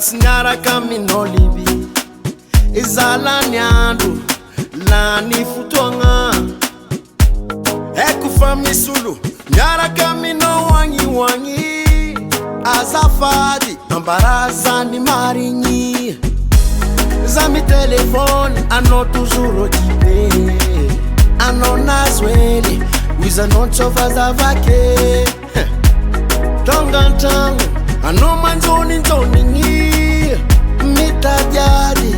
Signaraka minolibi izalany andro lany fotoagna eko fa misolo miaraka minao agny azafady ambarazany marigny za mi telefone anao toujours occupé anao nazoely wizanao tsovazavake tongantango anao manjoninjonigny mitadiady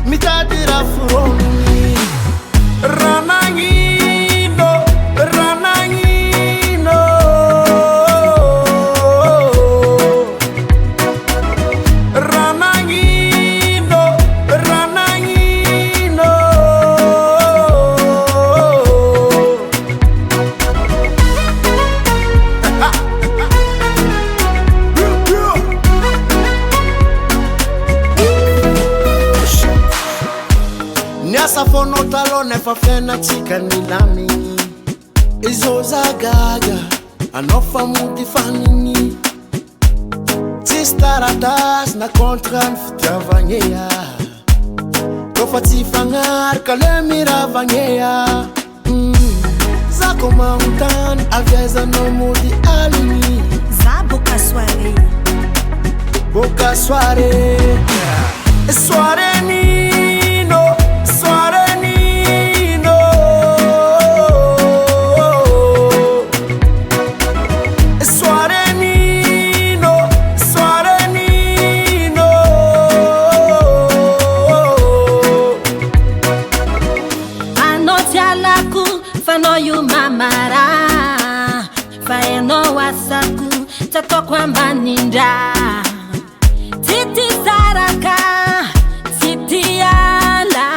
mitadira furoni ranangino ranangino ranangino ranangino Niasa fono talo nefa fena tika nilami Izoza gaga anofa mudi fanini Tistaratas na kontran fitiavangea Kofa tifangar kale miravangea Zako mauntan avieza no mudi alini Za boca soirée Boca soirée Soirée nino Soirée nino Soirée nino Soirée nino Anoti alaku fano yu mamara Faeno wasaku tato kwamba ninja Titi saraka Titi ala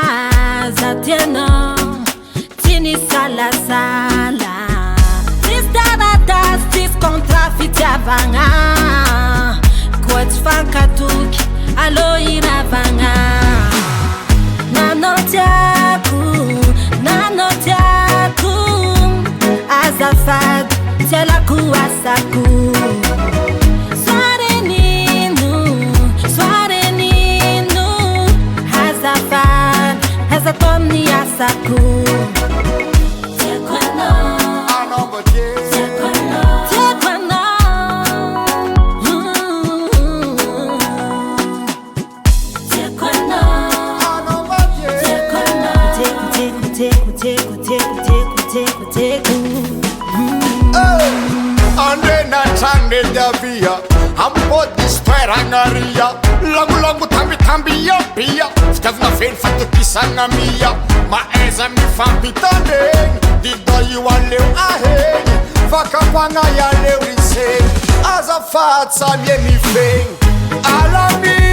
Zatieno Tini sala sala Tis daradas tis kontra fitiavanga Kwet fankatuki alo iravanga Nanotiaku Azafad Tialaku asaku Soare ninu Azafad Azatomni asaku Tekwano Tekwano Tekwano Ande na change da via Ampo dispera ngaria Langu tambi ya pia Ficava na feira fato kisanga mia Maeza mi fampitane Dida yu aleu aheng Vakapanga ya leu riseng Azafat sa mie mi feng Alami